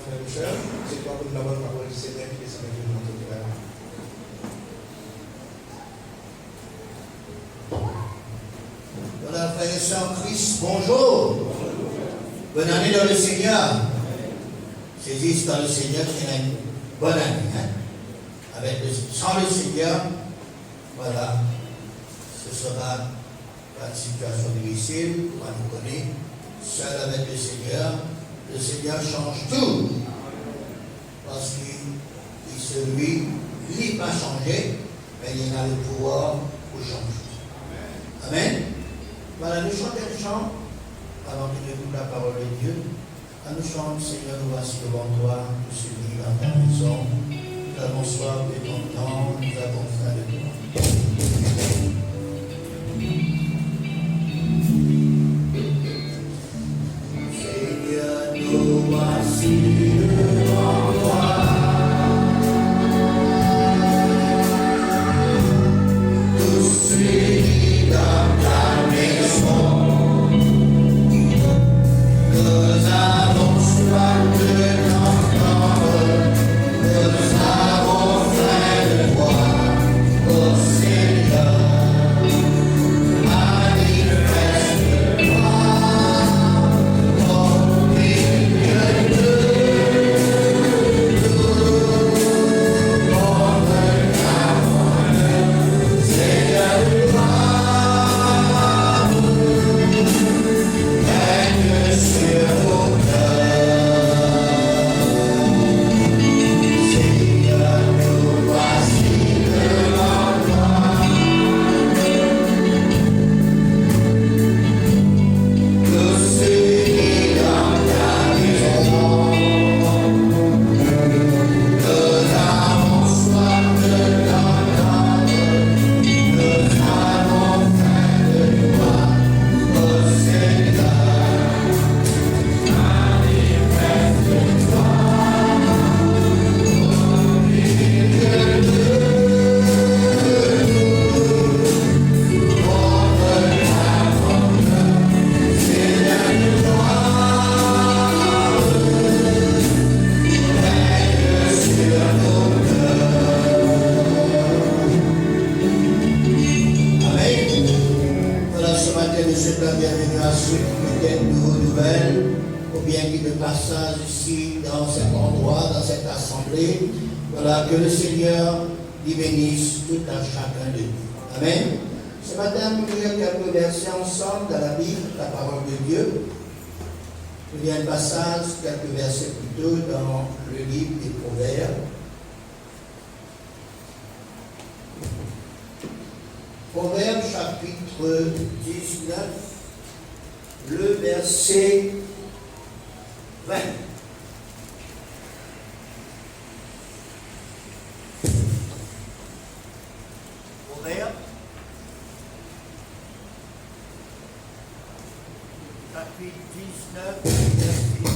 frères et sœurs. C'est toi pour la bonne parole du Seigneur qui est avec nous notre cœur. Voilà, frères et sœurs en Christ, bonjour. Bonne année dans le Seigneur. Saisissent dans le Seigneur qu'il y a une bonne année. Sans le Seigneur, voilà, ce sera une situation difficile, on nous connaît. Seul avec le Seigneur change tout. Parce qu'il celui, lui, pas changé, mais il a le pouvoir pour changer. Amen. Voilà, nous chantons un chant, avant que nous écoutons la parole de Dieu. Quand nous chantons, Seigneur, nous voici devant toi, nous unis dans ta maison. Nous avons soif de ton temps, nous avons faim de toi. Seigneur, nous voici devant toi. Tous unis dans ta maison. Nous avons soif de t'entendre, nous avons faim de toi, ô Seigneur, manifeste-toi, au milieu de nous, comme ta parole, Seigneur, règne sur nos cœurs. Seigneur, nous voici devant toi. Tous unis dans ta maison. Nous avons soif de t'entendre. Nous avons faim de toi, ô Seigneur. Amen. Voilà, ce matin, nous souhaitons la bienvenue à ceux qui étaient de nouvelles, ou bien qui de passage ici, dans cet endroit, dans cette assemblée. Voilà, que le Seigneur y bénisse tout à chacun de nous. Amen. Ce matin, nous lirons quelques versets ensemble dans la Bible, la parole de Dieu. Il y a un passage, quelques versets plus tôt, dans le livre des Proverbes. Proverbe chapitre 19, le verset 20. Proverbe chapitre 19, verset 20.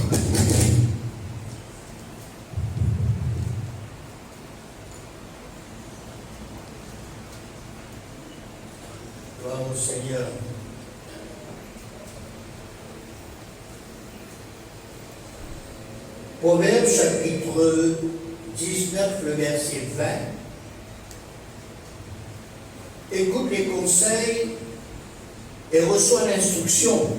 Gloire au Seigneur. Proverbe chapitre 19, le verset 20. Écoute les conseils et reçois l'instruction,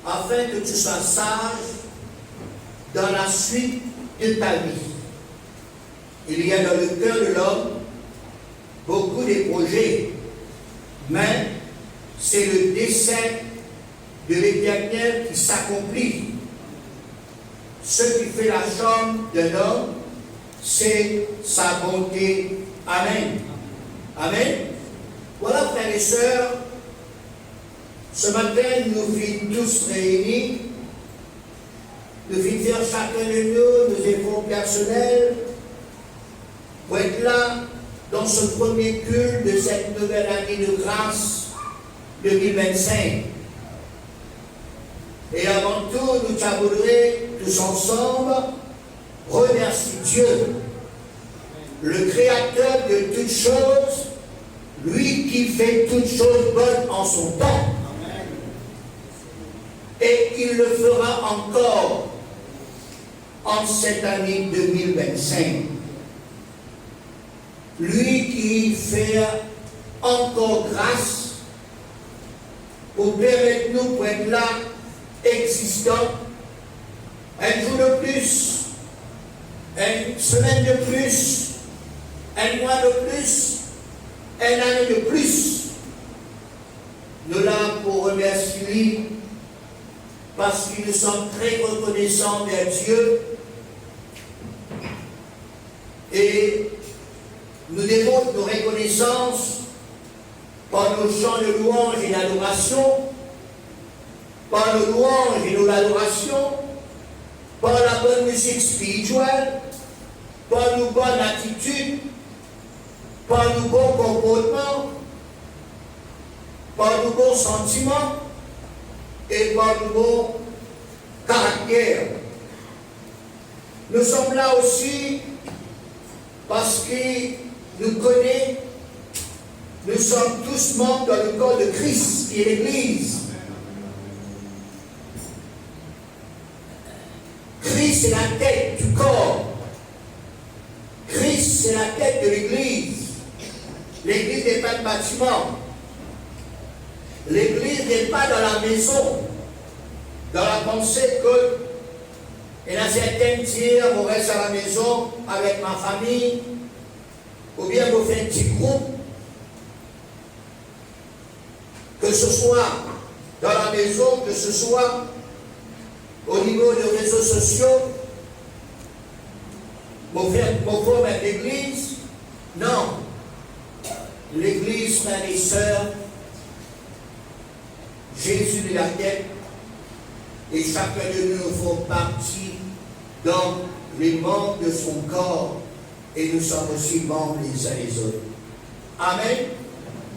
afin que tu sois sage dans la suite de ta vie. Il y a dans le cœur de l'homme beaucoup de projets, mais c'est le dessein de l'Éternel qui s'accomplit. Ce qui fait la chambre d'un homme, c'est sa bonté. Amen. Amen. Voilà, frères et sœurs, ce matin, nous sommes tous réunis. Nous venons faire chacun de nous nos efforts personnels pour être là dans ce premier culte de cette nouvelle année de grâce 2025. Et avant tout, nous t'avouerons tous ensemble, remercie Dieu, le Créateur de toutes choses, lui qui fait toutes choses bonnes en son temps. Et il le fera encore. en cette année 2025. Lui qui fait encore grâce pour permettre nous pour être là, existant, un jour de plus, une semaine de plus, un mois de plus, une année de plus. Nous là pour remercier lui parce que nous sommes très reconnaissants vers Dieu et nous démontrons nos reconnaissances par nos chants de louange et d'adoration, par nos louanges et nos adorations, par la bonne musique spirituelle, par nos bonnes attitudes, par nos bons comportements, par nos bons sentiments et par nos bons caractères. Nous sommes là aussi parce que nous connaissons, nous sommes tous membres dans le corps de Christ qui est l'Église. Christ est la tête du corps. Christ c'est la tête de l'Église. L'Église n'est pas un bâtiment. L'Église n'est pas dans la maison, dans la pensée que il y a certains dire, on reste à la maison avec ma famille, ou bien on fait un petit groupe, que ce soit dans la maison, que ce soit au niveau des réseaux sociaux, on forme l'Église. Non. L'Église, frères et sœurs, Jésus est la tête et chacun de nous font partie dans les membres de son corps et nous sommes aussi membres les uns les autres. Amen.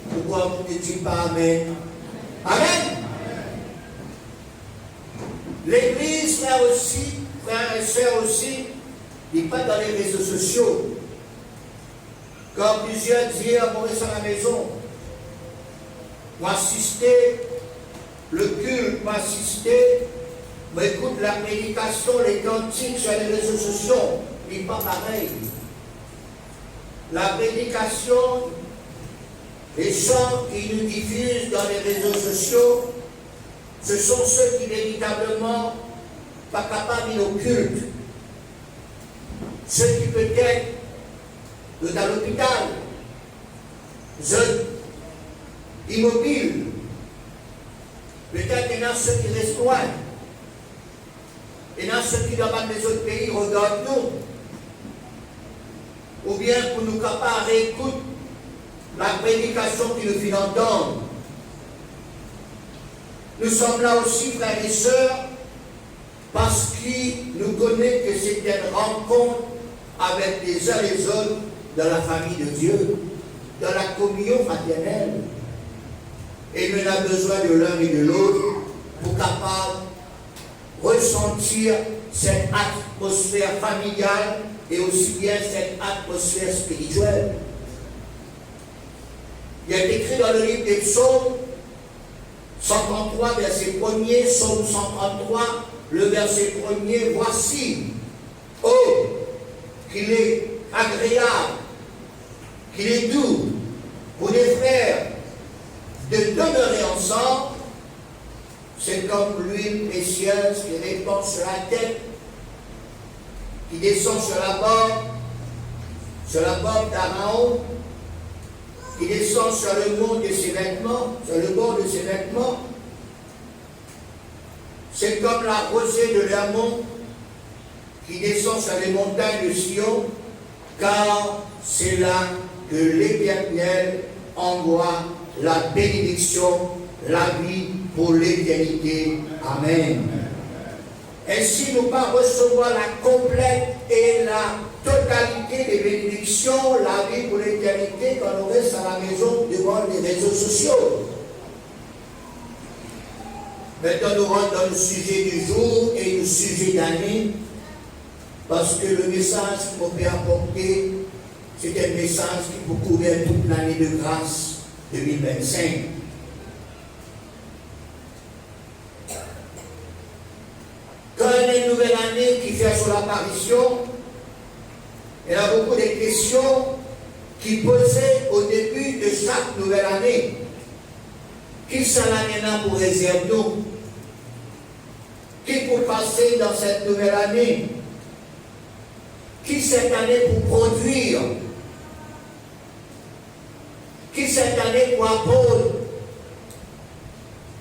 Pourquoi vous ne dites pas Amen? Amen. L'Église, frères et sœurs aussi, n'est pas dans les réseaux sociaux. Comme plusieurs disent, on reste à la maison. Moi, assister le culte, m'assister, m'écoute la prédication, les cantiques sur les réseaux sociaux, n'est pas pareil. La prédication, les chants qui nous diffusent dans les réseaux sociaux, ce sont ceux qui véritablement pas capables de nos cultes. Ceux qui peut-être sont à l'hôpital, jeunes, immobiles. Peut-être qu'il y en a ceux qui restent loin. Il y en a ceux qui dans les autres pays regardent nous. Ou bien pour nous capables d'écouter la prédication qui nous fait entendre. Nous sommes là aussi, frères et sœurs, parce que nous connaissons que c'est une rencontre avec les uns les autres dans la famille de Dieu, dans la communion fraternelle. Et nous avons besoin de l'un et de l'autre pour capable ressentir cette atmosphère familiale et aussi bien cette atmosphère spirituelle. Il est écrit dans le livre des psaumes, 133, verset 1er, psaume 133, le verset 1er, voici, oh, qu'il est agréable, qu'il est doux pour les frères de demeurer ensemble. C'est comme l'huile précieuse qui répand sur la tête, qui descend sur la barbe d'Aaron, qui descend sur le bord de ses vêtements, C'est comme la rosée de l'Hermon qui descend sur les montagnes de Sion, car c'est là que l'Éternel envoie la bénédiction, la vie pour l'éternité. Amen. Ainsi, nous pas recevoir la complète et la totalité des bénédictions, la vie pour l'éternité, quand on reste à la maison devant les réseaux sociaux. Maintenant, nous rentrons dans le sujet du jour et le sujet d'année, parce que le message qui m'a fait apporter, c'est un message qui peut couvrir toute l'année de grâce 2025. Quand il y a une nouvelle année qui fait sur la apparitions, il y a beaucoup de questions qui posaient au début de chaque nouvelle année. Qui ça l'année pour réserver nous? Qui pour passer dans cette nouvelle année? Qui cette année pour produire? Qui cette année pour apprendre?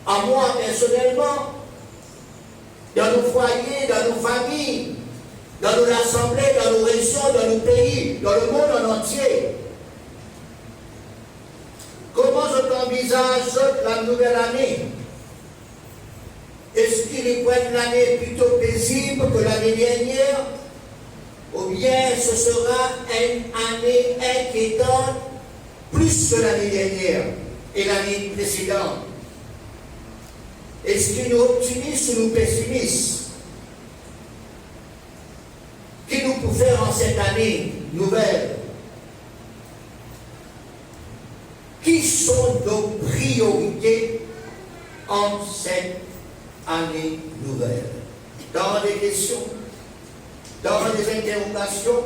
À moi personnellement, dans nos foyers, dans nos familles, dans nos assemblées, dans nos régions, dans nos pays, dans le monde en entier. Comment je envisage la nouvelle année? Est-ce qu'il pourrait être l'année plutôt paisible que l'année dernière? Ou bien ce sera une année inquiétante plus que l'année dernière et l'année précédente? Est-ce qu'il nous optimiste ou nous pessimiste? Qui nous peut faire en cette année nouvelle? Qui sont nos priorités en cette année nouvelle? Dans des questions, dans des interrogations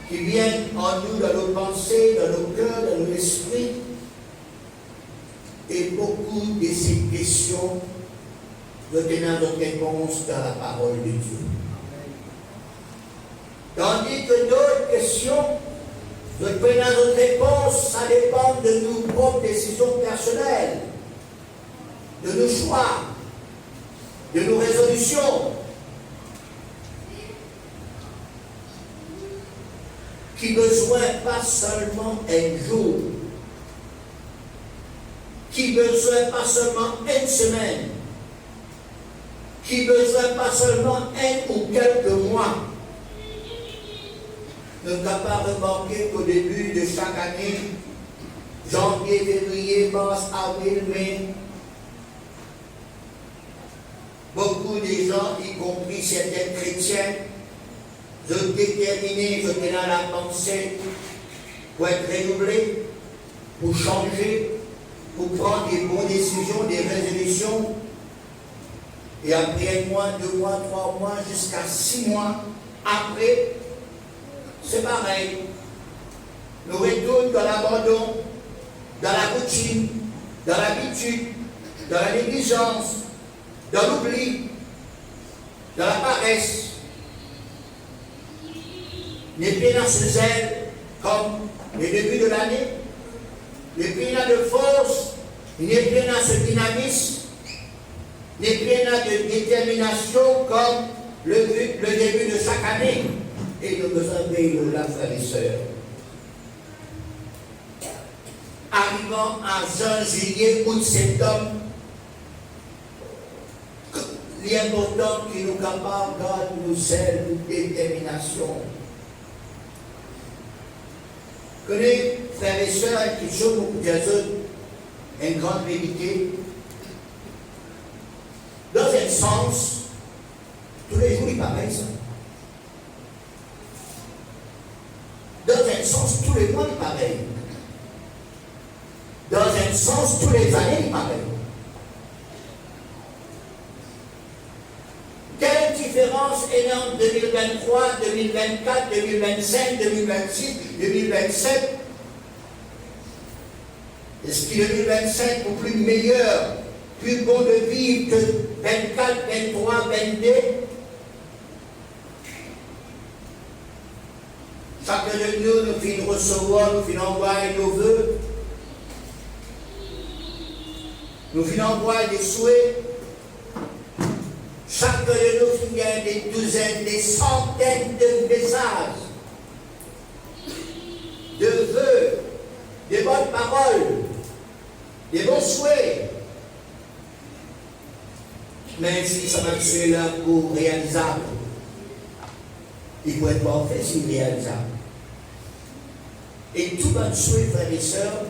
qui viennent en nous, dans nos pensées, dans nos cœurs, dans nos esprits. Et beaucoup de ces questions retenant notre réponse dans la parole de Dieu. Tandis que d'autres questions, notre réponse, ça dépend de nos propres décisions personnelles, de nos choix, de nos résolutions, qui besoin pas seulement un jour, qui besoin pas seulement une semaine, qui besoin pas seulement un ou quelques mois. Nous ne pouvons pas remarquer qu'au début de chaque année, janvier, février, mars, avril, mai, beaucoup de gens, y compris certains chrétiens, sont déterminés, sont dans la pensée pour être renouvelés, pour changer, pour prendre des bonnes décisions, des résolutions. Et après un mois, 2 mois, 3 mois, jusqu'à 6 mois, après, c'est pareil. Nous retournons dans l'abandon, dans la routine, dans l'habitude, dans la négligence, dans l'oubli, dans la paresse. N'est plus dans ce zèle comme le début de l'année, n'est plus dans de force, n'est plus dans ce dynamisme, n'est plus dans de détermination comme le début de chaque année. Et nous besoin de la frères et sœurs. Arrivant à juin, juillet, août, septembre, l'important qui nous capable de nous aider, nous détermination. Connaissez, frères et sœurs, qui sont beaucoup de une grande vérité. Dans un sens, tous les jours, il paraît ça. Dans un sens, tous les mois, il pareil. Dans un sens, tous les années, il pareil. Quelle différence est entre 2023, 2024, 2025, 2026, 2027? Est-ce que 2025 est plus meilleur, plus bon de vivre que 24, 23, 22? Chacun de nous finit recevoir, nous finit envoyer nos voeux, nous finit envoyer des souhaits. Chacun de nous finit des douzaines, des centaines de messages, de vœux, de bonnes paroles, des bons souhaits. Même si ça va tuer là pour réalisable, il faut être parfait s'il est réalisable. Et tout va souhait, frères et sœurs,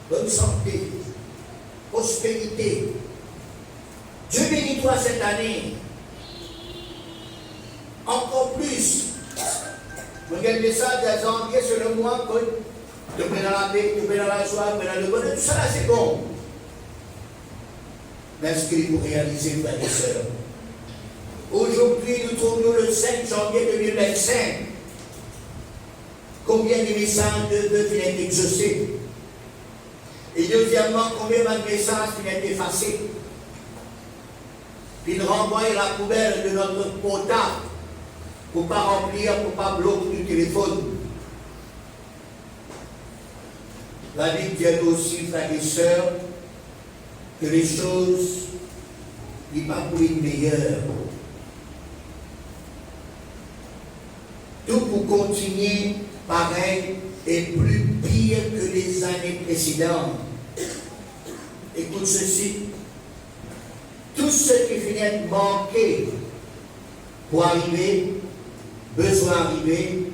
bonne santé, prospérité. Dieu bénis-toi cette année. Encore plus. Vous avez le message de janvier sur le mois, tu peux dans la paix, tu peux dans la joie, tu peux dans le bonheur, tout ça là c'est bon. Mais ce qu'il faut réaliser, frères et sœurs, aujourd'hui nous 5 janvier 2025, combien de messages de Dieu qui ont été exaucés? Et deuxièmement, combien de messages qui ont été effacés? Puis de renvoyer la poubelle de notre portable pour ne pas remplir, pour ne pas bloquer le téléphone. La Bible dit aussi, frères et sœurs, que les choses n'est pas pour une meilleure. Tout pour continuer pareil et plus pire que les années précédentes. Écoute ceci. Tout ce qui finit de manquer pour arriver, besoin d'arriver,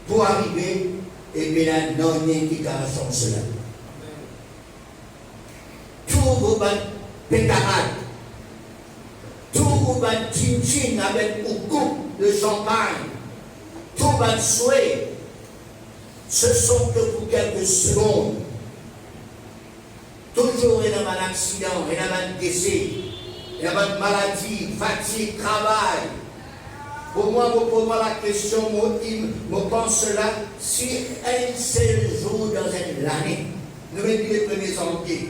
pour arriver, et bien non, il n'y a pas de cela. Tout vos pétarades, tout vos chin-chin avec une coupe de champagne, tout vos souhaits, ce sont que pour quelques secondes. Toujours il y a un accident, il y a un décès, il y a une maladie, fatigue, travail. Pour moi, vous posez la question, je pense là, si un seul jour dans une année, nous mettons les premiers janvier,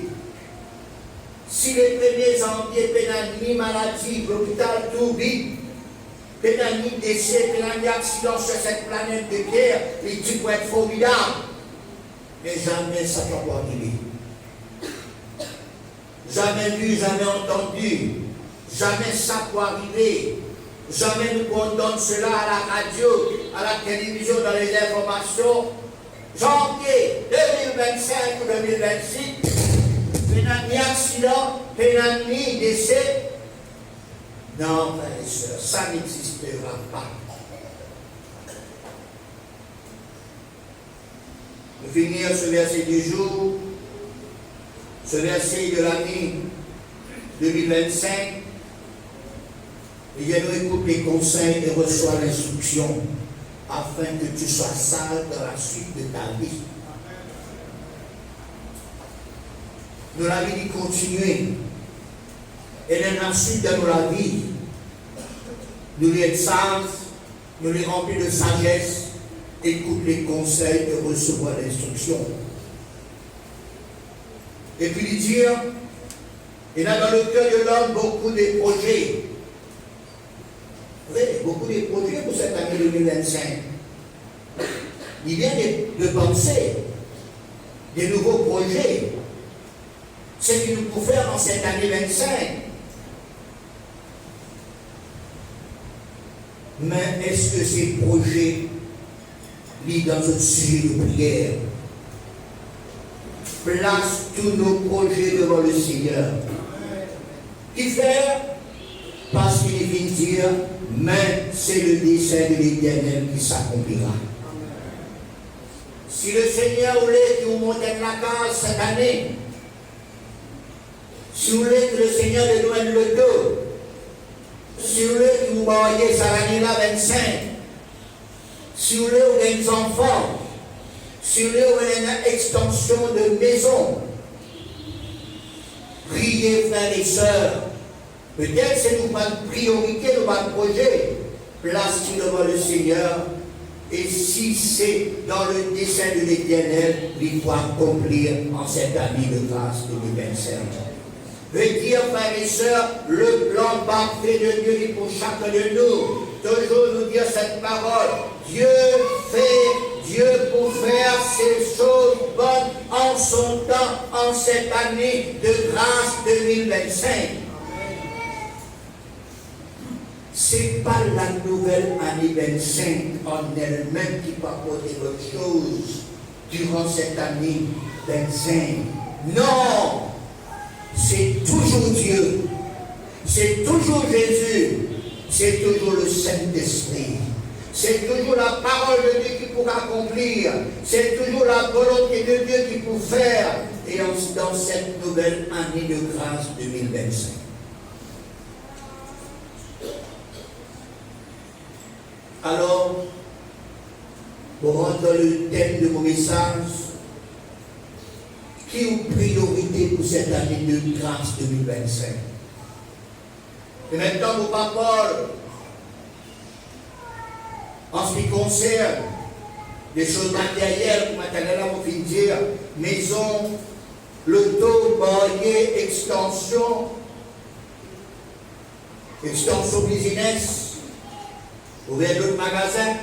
si les premiers janvier, il y a ni maladie, l'hôpital tout vide, il y a ni décès, il y a ni accident sur cette planète de pierre, et tu peux être formidable. Mais jamais ça ne va arriver. Jamais vu, jamais entendu, jamais ça peut arriver. Jamais nous condamnons cela à la radio, à la télévision, dans les informations. Janvier 2025 ou 2026, il n'y a ni accident, il n'y a ni décès. Non, frères et sœurs, ça n'existera pas. Pour finir ce verset du jour, ce verset de l'année 2025, et nous écoute les conseils et reçoit l'instruction afin que tu sois sage dans la suite de ta vie. Nous la vie continuer. Et dans la suite de la vie, nous les être sages, nous les remplir de sagesse, écoute les conseils et recevoir l'instruction. Et puis dire, il y a dans le cœur de l'homme beaucoup de projets. Oui, beaucoup de projets pour cette année 2025. Il vient de penser des nouveaux projets. Ce qu'il nous faut faire dans cette année 25. Mais est-ce que ces projets lient dans notre sujet de prière? Place tous nos projets devant le Seigneur. Qui faire? Parce qu'il vient dire, mais c'est le dessein de l'Éternel qui s'accomplira. Si le Seigneur voulait que vous montez la case cette année, si vous voulez que le Seigneur nous donne le dos, si vous voulez que vous voyez ça l'année-là 25, si vous voulez que vous avez des enfants, si vous voulez que vous avez une extension de maison, priez frères et sœurs. Peut-être c'est nous pas de priorité, nous pas de projet. Place-t-il devant le Seigneur. Et si c'est dans le dessein de l'Éternel, il faut accomplir en cette année de grâce 2025. Veut dire, frères et sœurs, le plan parfait de Dieu est pour chacun de nous. Toujours nous dire cette parole. Dieu pour faire ces choses bonnes en son temps, en cette année de grâce 2025. Ce n'est pas la nouvelle année 25 en elle-même qui va apporter quelque chose durant cette année 25. Non! C'est toujours Dieu, c'est toujours Jésus, c'est toujours le Saint-Esprit, c'est toujours la parole de Dieu qui pourra accomplir, c'est toujours la volonté de Dieu qui peut faire, et dans cette nouvelle année de grâce 2025. Alors, pour rentrer dans le thème de mon message, qui est priorité pour cette année de grâce 2025? Et maintenant, mon Paul, ce qui concerne les choses matérielles, pour matériel, on peut dire maison, l'auto, moyen, extension business, ouvrir d'autres magasins,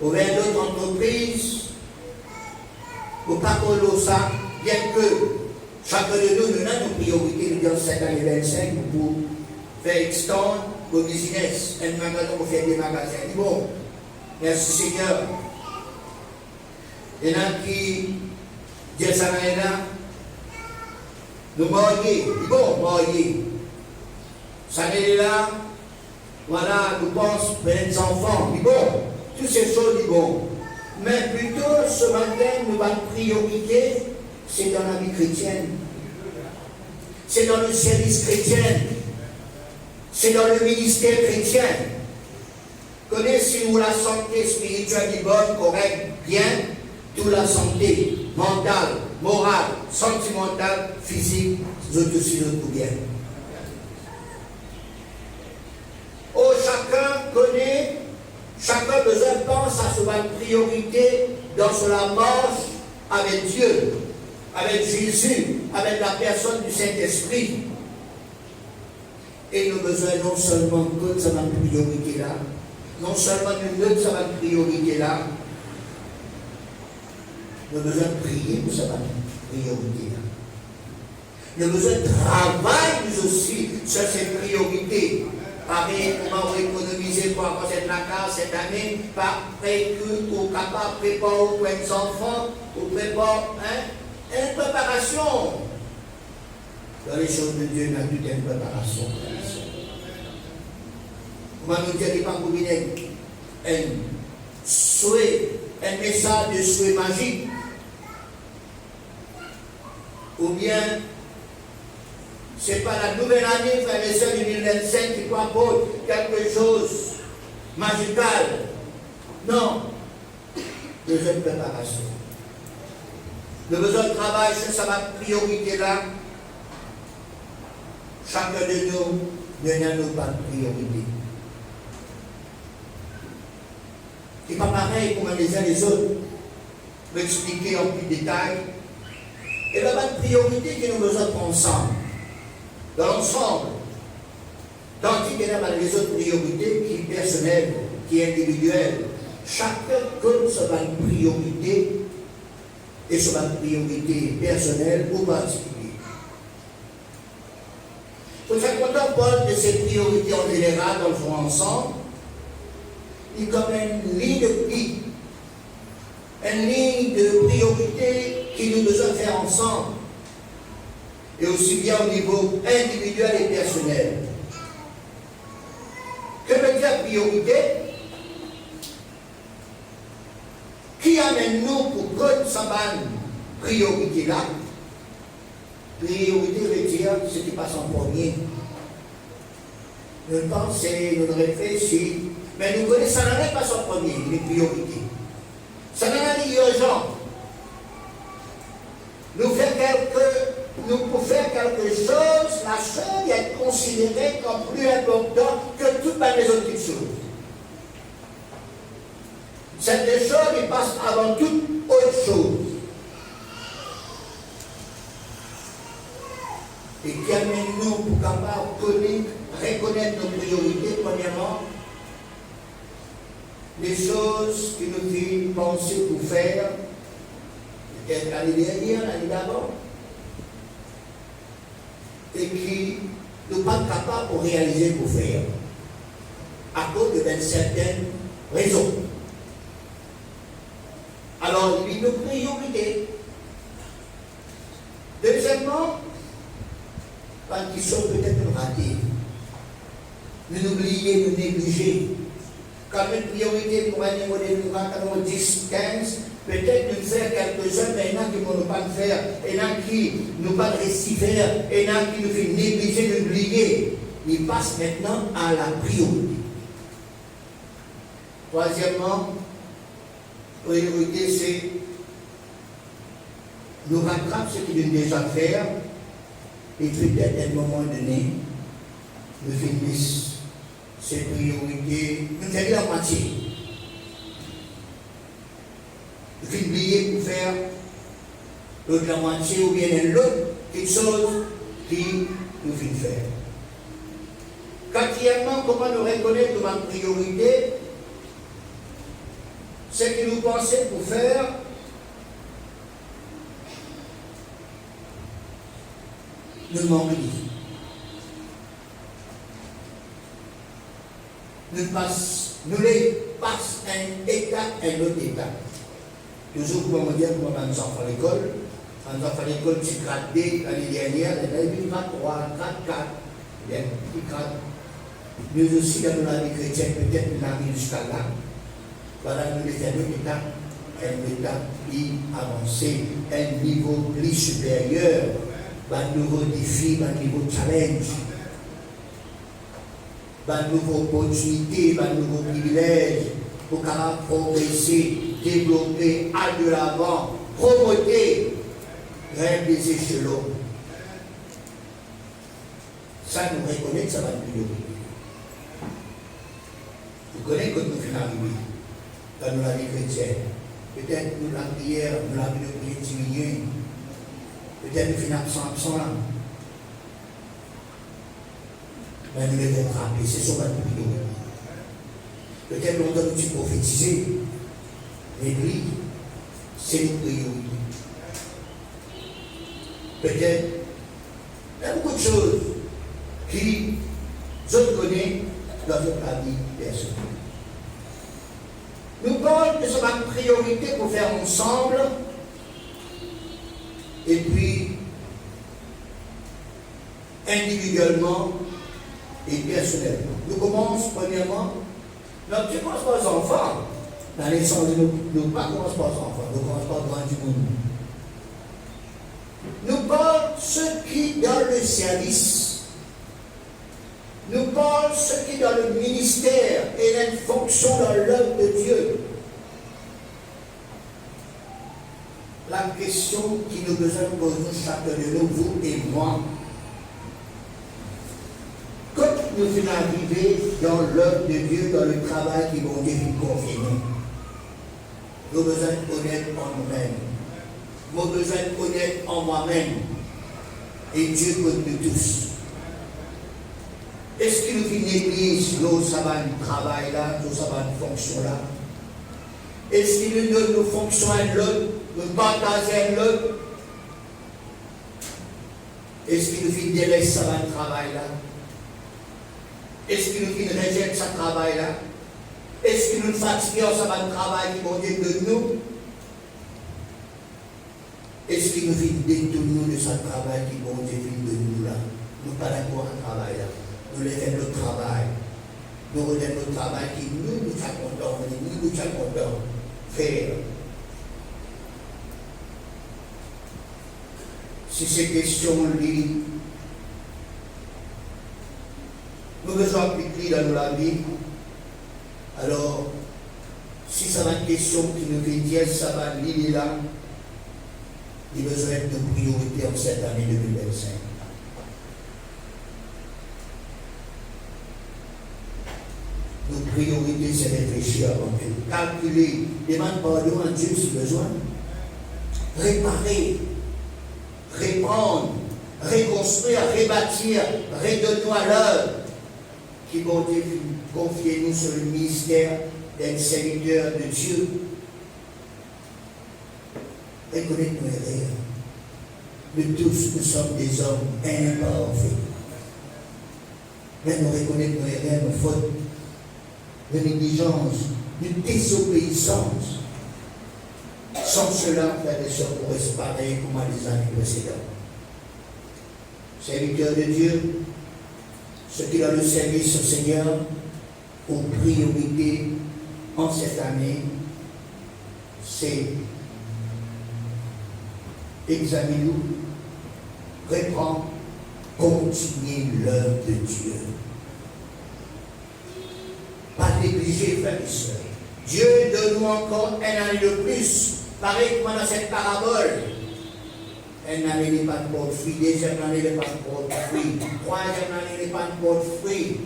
ouvrir d'autres entreprises, pour pas qu'on ça, bien que chacun de nous, nous avons nos priorités dans cette année 25 pour faire extendre le business, un magasin pour faire des magasins. Bon, merci Seigneur. Il y en a qui disent ça là, nous marier, bon, marier. Ça n'est là, voilà, nous pensons pour les enfants, bon, toutes ces choses, bon. Mais plutôt, ce matin, notre priorité, c'est dans la vie chrétienne. C'est dans le service chrétien. C'est dans le ministère chrétien. Connaissez-vous la santé spirituelle est bonne, correcte, bien, toute la santé mentale, morale, sentimentale, physique, aussi tout bien. Oh, chacun connaît, chacun besoin pense à sa priorité dans la marche avec Dieu, avec Jésus, avec la personne du Saint-Esprit. Et nous avons besoin non seulement de sa priorité là, non seulement de sa priorité là, nous avons besoin de prier pour sa priorité là. Nous avons besoin de travailler aussi sur ces priorités. Pareil, comment économiser pour avoir cette case cette année, par précu, ou capable de préparer pour les enfants, ou préparer une préparation. Dans les choses de Dieu, il y a toute une préparation. Comment nous dire, il n'y a pas un souhait, un message de souhait magique, ou bien ce n'est pas la nouvelle année, frères et sœurs, 2025 qui propose quelque chose de magical. Non. Besoin de préparation. Le besoin de travail sur sa priorité là. Chacun de nous n'a pas de priorité. Ce n'est pas pareil pour les uns les autres. Je vais expliquer en plus de détail. Et la bonne priorité que nous avons besoin de prendre ensemble. Dans l'ensemble, tandis qu'il y a les autres priorités qui sont personnelles, qui sont individuelles. Chacun connaît sa priorité et sa priorité personnelle ou particulière. Pour ça, quand on parle de ces priorités en général dans le fond ensemble, il y a comme une ligne de vie, une ligne de priorité qui nous besoin de faire ensemble. Et aussi bien au niveau individuel et personnel. Que veut dire priorité? Qui amène-nous pour prendre sa priorité là? Priorité veut dire ce qui passe en premier. Nous pensons, nous réfléchissons, mais nous connaissons, ça n'en est pas en premier, les priorités. Ça n'en est urgent. Nous pouvons faire quelque chose, la chose est considérée comme plus importante que toutes les autres choses. Cette chose, il passe avant toute autre chose. Et qui amène-nous pour capable reconnaître nos priorités, premièrement, les choses qui nous font penser pour faire, peut-être l'année dernière, l'année d'avant, et qui ne sont pas capables de réaliser pour faire, à cause de certaines raisons. Alors, il y a une priorité. Deuxièmement, quand ils sont peut-être ratés, nous oublier, nous négliger. Quand une priorité pour un niveau de 10, 15, peut-être nous faire quelques-uns, mais il y en a qui ne vont pas le faire, il y en a qui ne vont pas le réussir, il y en a qui nous fait négliger, nous oublier. Il passe maintenant à la priorité. Troisièmement, priorité, c'est nous rattraper ce qu'il nous déjà faire, et peut-être à un moment donné, nous finissons ces priorités, nous faisons la moitié. oublier pour faire l'autre la moitié ou bien l'autre, quelque chose qui nous fait faire. Quatrièmement, comment nous reconnaître comme une priorité ce que nous pensons pour faire nous manquons. Nous les passe un état à un autre état. Toujours pour me dire, pour mes enfants à l'école, mes enfants à l'école, tu grades D l'année dernière, il y a eu grade 3, grade 4, il y a un grade. Nous aussi, dans la vie chrétienne, peut-être nous arrivons jusqu'à là. Voilà, nous les faisons un état plus avancé, un niveau plus supérieur, un nouveau défi, un nouveau challenge, une nouvelle opportunité, un nouveau privilège pour progresser, développer, aller de l'avant, promoter, grimper les échelons. Ça nous reconnaît que ça va être priorité. Vous connaissez quand nous finissons arriver dans la vie chrétienne. Peut-être nous la prière, nous la prière diminuer. Peut-être nous finissons absents là. Mais nous devons rappeler, c'est sur notre priorité. Peut-être qu'on doit nous prophétiser. Mais lui, c'est une priorité. Peut-être, il y a beaucoup de choses qui, je connais, dans notre vie personnelle. Nous parlons que c'est ma priorité pour faire ensemble, et puis, individuellement et personnellement. Nous commençons premièrement, non, tu ne commences pas aux enfants. Dans les sens, nous ne commençons pas aux enfants, nous ne commençons pas devant du monde. Nous parlons ceux qui dans le service. Nous parlons ceux qui dans le ministère et une fonction dans l'œuvre de Dieu. La question qui nous besoin de poser chacun de nous, vous et moi, quand nous venons arriver dans l'œuvre de Dieu, dans le travail qui mon Dieu nous confie, nous avons besoin d'être honnêtes en nous-mêmes. Nous avons besoin d'être honnêtes en moi-même. Et Dieu compte nous tous. Est-ce qu'il nous fait une église, nous avons un travail là, nous avons une fonction là? Est-ce qu'il nous donne nos fonctions à l'autre, nous partageons à l'autre? Est-ce qu'il nous fait délaisser ça un travail là? Est-ce qu'il nous fait une rejette ce travail là? Est-ce qu'il nous fatigue ça un travail qui vont dire de nous? Est-ce qu'il nous fait détourner de ce travail qui vont dire de nous là? Nous ne parlons pas un travail là. Nous faisons notre travail. Nous faisons notre travail qui nous sommes contents, nous sommes contents de faire. Si ces questions-là, nous devons appliquer dans la vie, alors, si ça va une question qui nous fait dire, ça va l'idée là, il y a besoin de priorité en cette année 2025. Nos priorités, c'est réfléchir avant Dieu, calculer, demander pardon à Dieu si besoin, réparer, répandre, reconstruire, rebâtir, redonner à l'œuvre qui vont confier nous sur le ministère d'être serviteur de Dieu. Reconnaître nos erreurs. Nous tous, nous sommes des hommes imparfaits. Mais nous reconnaître nos erreurs, nos fautes, de négligence, de désobéissance. Sans cela, frères et sœurs, pour rester pareil comme les années précédentes. Serviteurs de Dieu, ceux qui dans le service au Seigneur ont priorité en cette année, c'est examiner, reprendre, continuer l'œuvre de Dieu. Pas négliger, frères et sœurs. Dieu donne-nous encore un année de plus, pareil comme dans cette parabole. Une année n'est pas de porte-fruit, deuxième année n'est pas de porte-fruit, troisième année n'est pas de porte-fruit.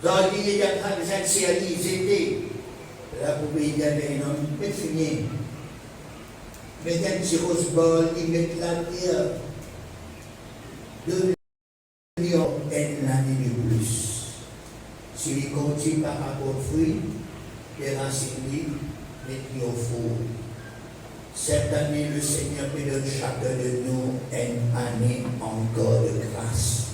Jardinier qui a traversé ils étaient Là, vous pouvez y aller, non, mais fini. Mettez un petit rose-bol, ils mettent la bière. 2 millions une année de plus. S'il continue par rapport aux fruits, les racines libres, les pieds au four. Cette année, le Seigneur peut donner chacun de nous une année encore de grâce,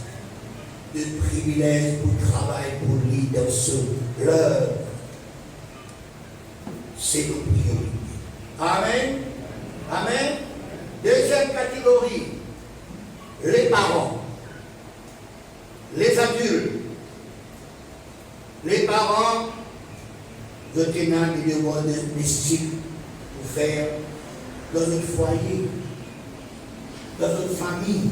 de privilège pour travailler pour lui dans ce l'heure. C'est nos priorités. Amen. Amen. Deuxième catégorie, les parents, les adultes. Les parents, je tiens des devoirs domestiques pour faire dans notre foyer, dans notre famille,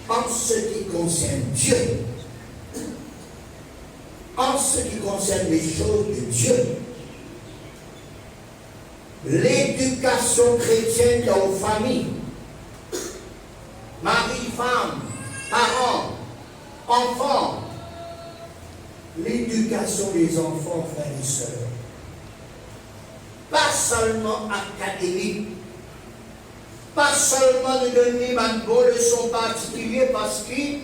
en ce qui concerne Dieu, en ce qui concerne les choses de Dieu. L'éducation chrétienne dans nos familles, mari, femme, parents, enfants, l'éducation des enfants, frères et sœurs, pas seulement académique, pas seulement de donner une bonne leçon particulière parce que,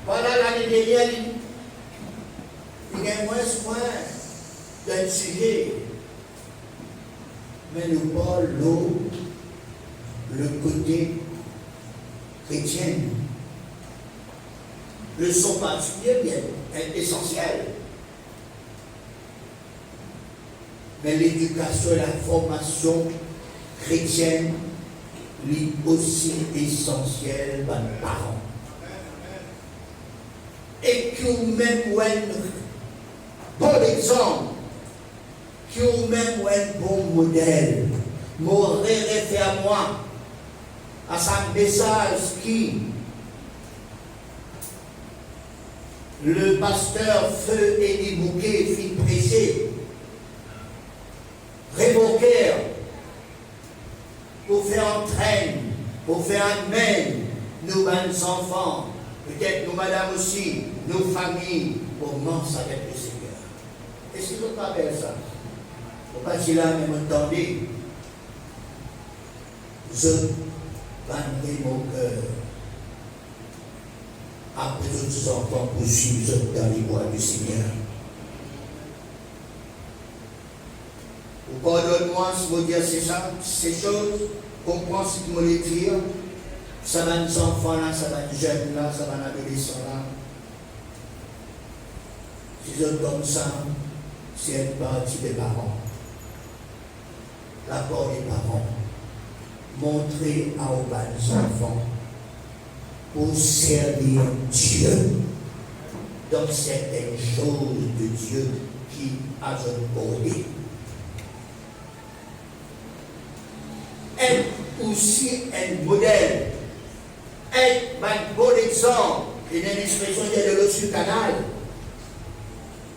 voilà l'année dernière, il y a moins d'un sujet. Mais nous parlons le côté chrétien. Leçon particulière, bien essentielle. Mais l'éducation et la formation chrétienne lui aussi essentielle par les parents. Et qui ont même un bon exemple, qui ont même un bon modèle, m'aurait référé à moi, à ce message qui, le pasteur Feu Eddie Bouquet fit prêcher, révoquèrent, pour faire entraîner, pour faire admettre nos bonnes enfants, peut-être nos madames aussi, nos familles, pour marcher avec le Seigneur. Est-ce que vous rappelez ça? Faut pas dire là, mais m'entendez. Je bannis mon cœur. Après d'autres enfants poursuivent dans les voies du Seigneur. Vous pardonne-moi si vous dites ces choses, comprends ce que vous voulez dire. Ça va nos enfants là, ça va nos jeunes là, ça va nos adolescents là. Si je donne ça, c'est une partie des parents. L'apport des parents. Montrer à vos enfants pour servir Dieu dans certaines choses de Dieu qui a donné. Être aussi un modèle, être un bon exemple, et une expression de l'autre sur le canal,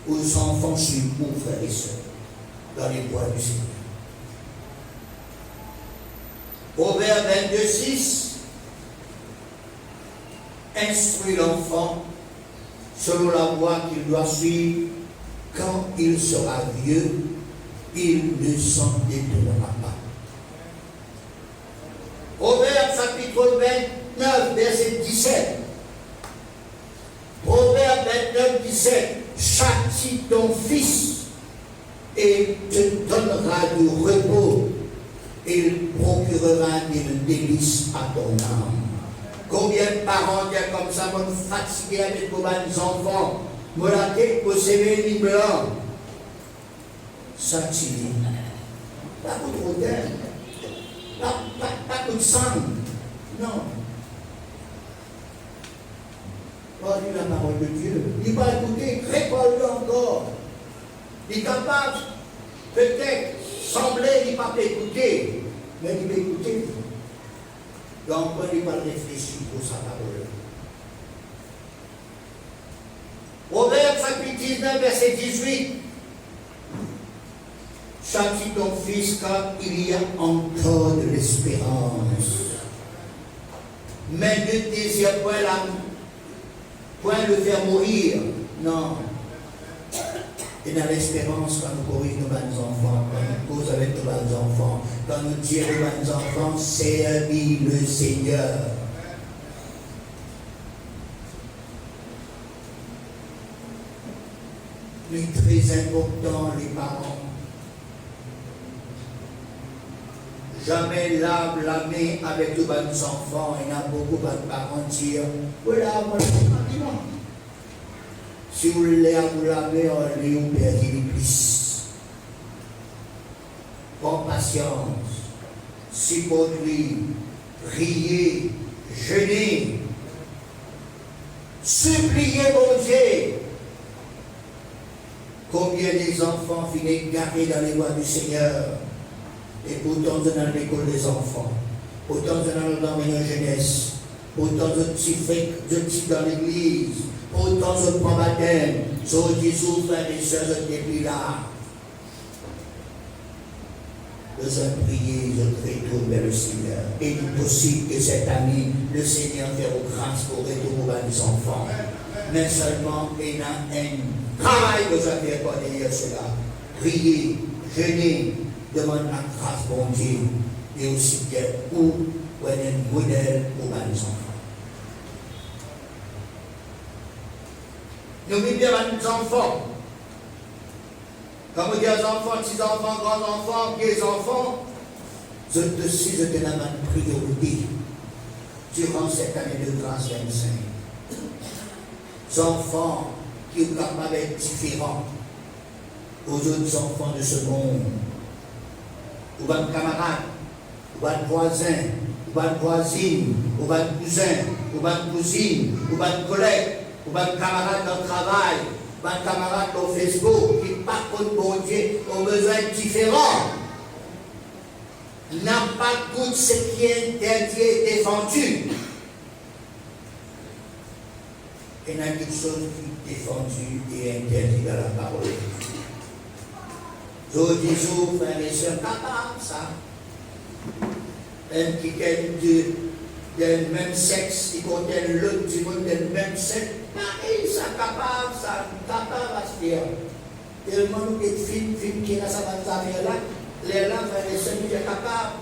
aux enfants sur vous, frères et sœurs, dans les bois du Seigneur. Proverbe 22:6 instruit l'enfant selon la voie qu'il doit suivre. Quand il sera vieux, il ne s'en détournera pas. Proverbe chapitre 29, verset 17. Proverbe 29, 17. Châtie ton fils et te donnera du repos. Il procurera des délices à ton âme. Combien de parents disent comme ça, mon fatigué avec vos enfants, mon la tête pour s'éveiller blanc. Ça tire. Pas pour trop d'air. Pas pour de sang. Non. Pas dit la parole de Dieu. Il va écouter, récolte encore. Il est capable, peut-être, sembler, il ne va pas écouter, mais il va écouter. Donc, il va réfléchir pour sa parole. Proverbe chapitre 19, verset 18. Châtie ton fils car il y a encore de l'espérance. Mais ne désire point le faire mourir. Non. Et dans l'espérance, quand nous corrigeons nos bonnes enfants, quand nous causons avec nos bonnes enfants, quand nous disons aux bonnes enfants, servis le Seigneur. Mais très important, les parents. Jamais lave la main avec de bonnes enfants. Il y a beaucoup de parents qui disent, voilà, moi, si vous voulez vous laver, on les ou perdre les plus. Prends patience, supporter, prier, jeûner, supplier mon Dieu. Combien des enfants finissent garés dans les voies du Seigneur? Et pourtant, nous dans l'école des enfants, pourtant, nous dans la jeunesse, pourtant, nous petits dans l'église, pourtant, nous prend baptême, nous disons, frères et sœurs, nous depuis là. Nous allons prier, nous retournons vers le Seigneur. Et il est possible que cette année, le Seigneur fasse grâce pour retourner aux enfants. Mais seulement, il y a un travail que nous avons fait pour derrière cela. Prier, jeûner, demander la grâce pour Dieu. Et aussi bien pour un modèle pour les enfants. Nous vivons bien les enfants. Quand vous dites enfants, petits enfants, grands enfants, vieux enfants, je te suis de la priorité durant cette année de grâce 25. Les enfants qui sont capables d'être différents aux autres enfants de ce monde, ou votre camarade, ou votre voisin, ou votre voisine, ou votre cousin, ou votre cousine, ou votre collègue, ou votre camarade dans le travail, votre camarade dans Facebook, qui par contre bon Dieu ont besoin différents. N'a pas tout ce qui est interdit et défendu. Il y a quelque chose qui est défendu et interdit dans la parole. Je dis, frères et sœurs, capable ça. Même qui est du même sexe, qui contient l'autre du monde du même sexe, pareil, ça capable, ça capable à se faire. Tellement nous des films qui est là, ça va nous amener là, les là, frères et sœurs, nous sommes capables.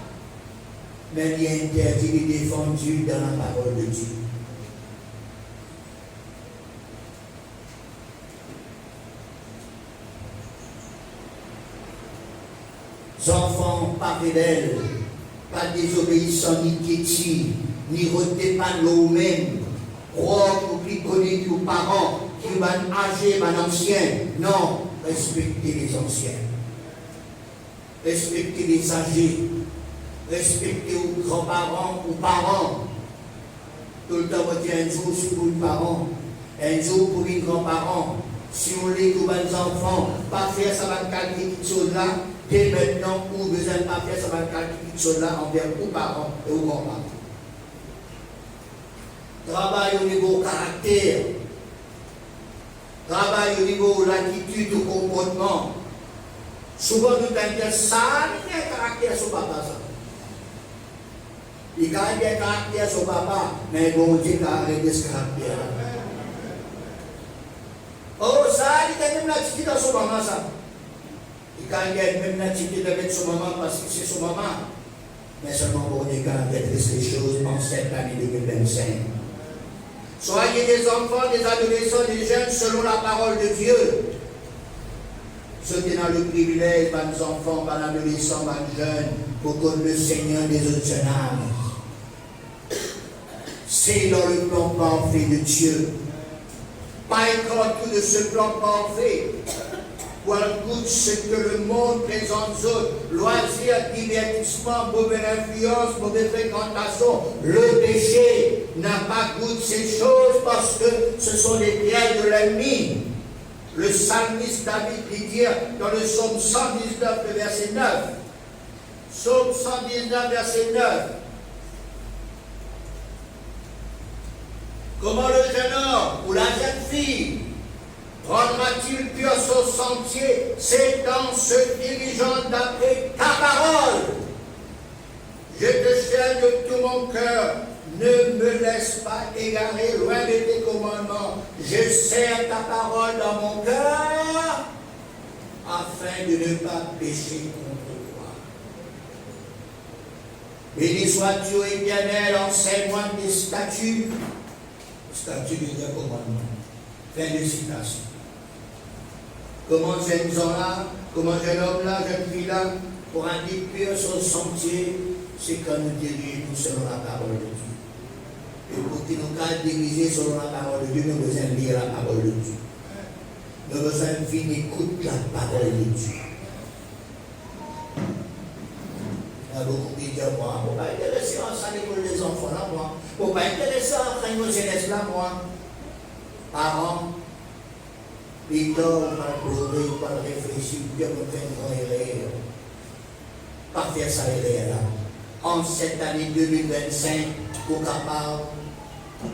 Mais il est interdit et défendu dans la parole de Dieu. Enfants, pas fidèles, pas désobéissants, ni quiétis, ni retenez pas nous-mêmes, propres ou qui connaissent vos parents, qui vont âgés, anciens. Non, respectez les anciens. Respectez les âgés. Respectez vos grands-parents ou parents. Tout le temps, on dit un jour pour les parents, un jour pour les grands-parents. Si on les aux enfants, pas faire ça va calculer quelque chose là. Dès maintenant, où vous n'avez pas fait, ça va calculer quelque chose là envers vos parents et vos grands-parents. Travail au niveau caractère. Travail au niveau l'attitude, au comportement. Souvent, nous disons ça, il y a un caractère sur papa. Ça. Il y a un caractère sur papa, mais bon Dieu a arrêté ce caractère. Oh, ça, il y a même l'attitude dans son maman, ça. Il y a même l'attitude avec son maman parce que c'est son maman. Mais seulement pour Dieu qui a arrêté ces choses en cette année 2025. Soyez des enfants, des adolescents, des jeunes selon la parole de Dieu. Ceux qui ont le privilège, les enfants, les adolescents, les jeunes, pour que le Seigneur des autres âmes. C'est dans le plan parfait de Dieu. Pas écran tout de ce plan parfait. Pour goûter ce que le monde présente aux autres, loisirs, divertissement, mauvaise influence, mauvaise fréquentation, le péché n'a pas goûté ces choses parce que ce sont les pièges de l'ennemi. Le psalmiste David dit dans le psaume 119, verset 9. Psaume 119, verset 9. Comment le jeune homme ou la jeune fille rendra-t-il pur son sentier, c'est en se dirigeant d'après ta parole. Je te cherche de tout mon cœur, ne me laisse pas égarer loin de tes commandements. Je serre ta parole dans mon cœur afin de ne pas pécher contre toi. Béni sois-tu, Éternel, enseigne-moi tes statuts. Statut de Dieu commandement. Fin de citation. Comment jeunes gens-là, comment jeune homme-là, jeune fille-là, pour indiquer pur sur le sentier, c'est quand nous dirigeons selon la parole de Dieu. Et pour que nous puissions diriger selon la parole de Dieu, nous avons besoin de lire la parole de Dieu. Nous avons besoin de venir écouter la parole de Dieu. Il y a beaucoup qui disent, moi, je ne suis pas intéressé à ça pour les enfants là, moi. Je ne suis pas intéressé à entraîner nos jeunesse là, moi. Parents, ils doivent pas pleurer, pas réfléchir, Dieu me fait une grande erreur. Pas faire ça erreur là. En cette année 2025, pour capable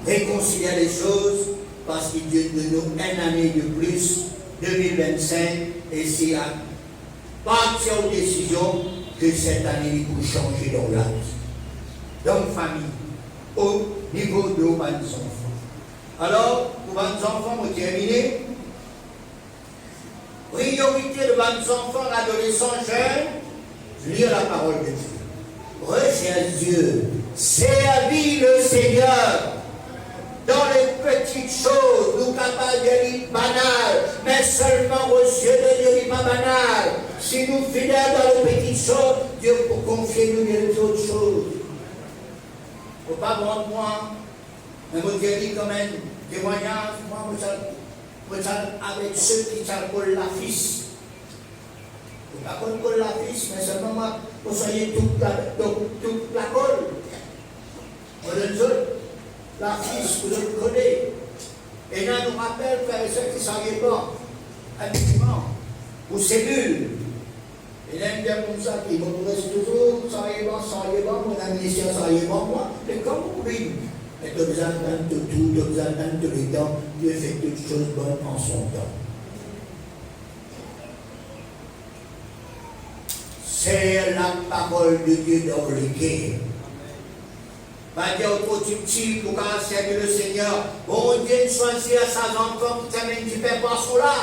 réconcilier les choses, parce qu'il Dieu donne une année de plus, 2025, et c'est à partir aux décisions que cette année il peut changer dans la vie, dans la famille, au niveau de vos enfants. Alors, pour vos enfants, vous terminez. Priorité de vos enfants, adolescents, jeunes, lire la parole de Dieu. Recherche Dieu, servir le Seigneur dans les petites choses, nous capables de lire banal, mais seulement aux yeux de Dieu, il n'est pas banal. Si nous fidèles dans les petites choses, Dieu peut confier nous les autres choses. Il ne faut pas prendre moi, mais vous dites quand même, témoignage, moi, vous êtes avec ceux qui s'appellent la fils. Vous ne pouvez pas la fils, mais seulement moi, vous soyez toute la colle. Vous êtes la fils, vous le connaissez. Et là, nous rappelle, frères et sœurs, qui sont pas, habituellement, ou cellules. Et là, il y a comme ça, qui vont rester toujours, sans y va, mon administration, sans y va, moi. Mais comme vous voulez, mais tu as besoin de tout, tu as besoin de tous les temps, Dieu fait toutes choses bonnes en son temps. C'est la parole de Dieu dans le cœur. Va dire au petit pour servir le Seigneur. Bon Dieu choisit à sa enfant qui t'amène du père par là.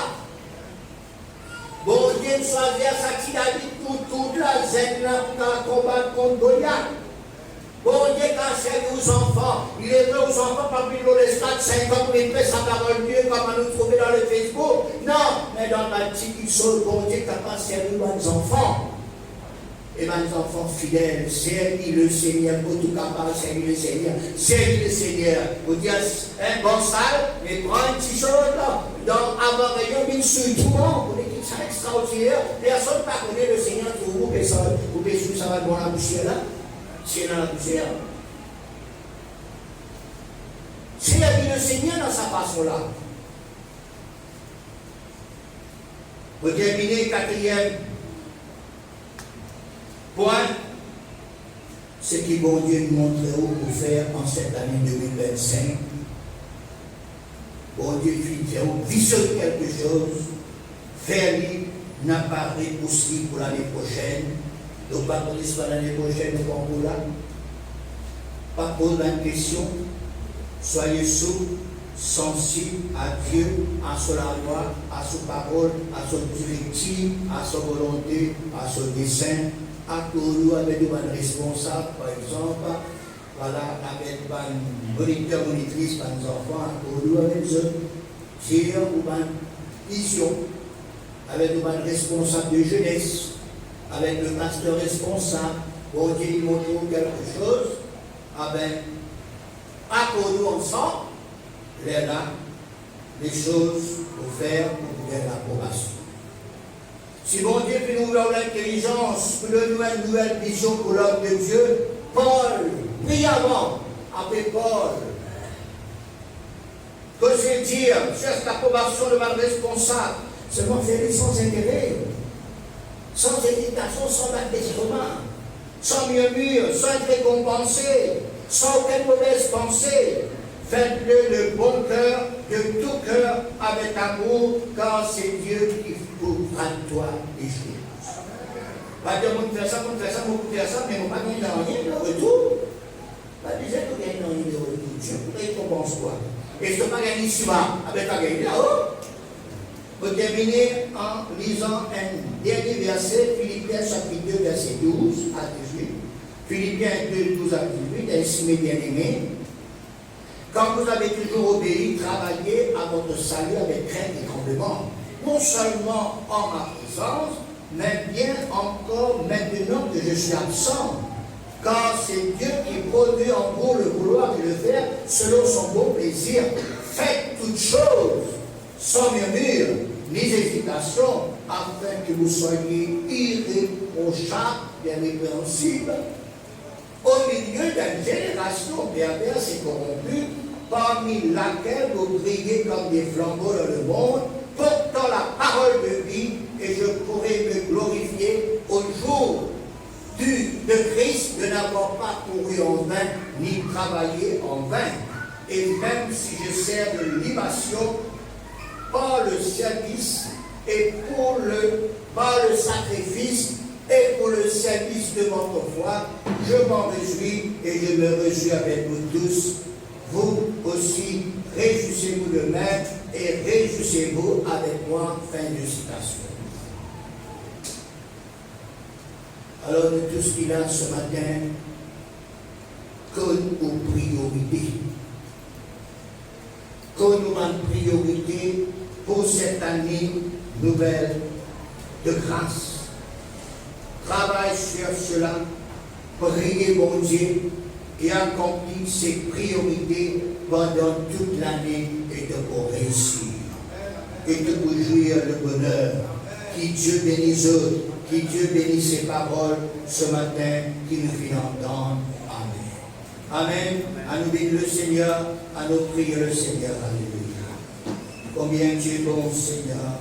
Bon Dieu choisit à sa qui habite pour toute la zène là pour combattre contre Goliath. Bon Dieu qui a servi aux enfants. Il est vrai aux enfants parmi les stades 5 ans pour écouter sa parole de Dieu comme nous trouver dans le Facebook. Non, mais dans la petite chose, bon Dieu qui a pas servi aux enfants. Et mes enfants fidèles, servis le Seigneur, pour tout capable, servir le Seigneur, servir le Seigneur. Vous dites, un bon salle, mais prends une petite chose là, avant rayon, une suite tout le monde, pour les qui sont extraordinaires, personne ne peut connaître le Seigneur pour vous, personne, vous pouvez ça va dans la bouchière là, c'est dans la bouchière. Servir le Seigneur dans sa façon là. Vous terminez, quatrième point, ce qui bon Dieu nous montre où pour faire en cette année 2025. Bon Dieu fait visionner quelque chose, faire lui n'apparaît aussi pour l'année prochaine. Donc pas pour l'année prochaine, nous pour là. Pas poser la question, soyez souple, sensible à Dieu, à son loi, à sa parole, à son directive, à sa volonté, à son dessein. À nous avec des responsables, par exemple, voilà, avec des moniteurs, monitrices, par enfants, à nous avec eux, dire ou une vision, avec des responsables de jeunesse, avec le pasteur responsable, pour dire ils montrent quelque chose, à nous ensemble, là, les choses pour faire pour gagner l'approbation. Si mon Dieu peut nous ouvrir l'intelligence, pour nous donner une nouvelle vision pour l'homme de Dieu, Paul, brillamment, après Paul, que je dire, cherche l'approbation de ma responsable, seulement faire sans intérêt, sans hésitation, sans abaissement, sans murmure, sans être récompensé, sans aucune mauvaise pensée. Faites-le de bon cœur, de tout cœur, avec amour, car c'est Dieu qui fera de toi les choses. Pas dire, on fait ça, mais on ne va pas gagner rien de retour. Pas dire qu'on gagne rien de retour. Dieu, vous récompense quoi? Et je ne peux pas gagner ici-bas, avec pas gagner là-haut. Pour terminer en lisant un dernier verset, Philippiens chapitre 2, verset 12 à 18. Philippiens 2, 12 à 18, ainsi mes bien-aimés, quand vous avez toujours obéi, travaillez à votre salut avec crainte et tremblement, non seulement en ma présence, mais bien encore maintenant que je suis absent, car c'est Dieu qui produit en vous le vouloir et le faire selon son bon plaisir. Faites toutes choses sans murmure ni hésitation, afin que vous soyez irréprochables, bien répréhensibles, au milieu d'une génération perverse et corrompue, parmi laquelle vous brillez comme des flambeaux dans le monde, portant la parole de vie, et je pourrai me glorifier au jour de Christ, de n'avoir pas couru en vain, ni travaillé en vain. Et même si je sers de libation par le service et par le sacrifice et pour le service de votre foi, je m'en réjouis et je me réjouis avec vous tous. Vous aussi, réjouissez-vous de même et réjouissez-vous avec moi. Fin de citation. Alors, de tout ce qu'il a ce matin, comme aux priorités. Comme nous avons priorité pour cette année nouvelle de grâce. Travaille sur cela, priez mon Dieu et accomplis ses priorités pendant toute l'année et de vous réussir. Et de vous jouir le bonheur. Qui Dieu bénisse eux, qui Dieu bénisse ses paroles ce matin, qui nous fit entendre. Amen. Amen. À nous bénir le Seigneur, à nous prier le Seigneur. Alléluia. Combien tu es bon, Seigneur.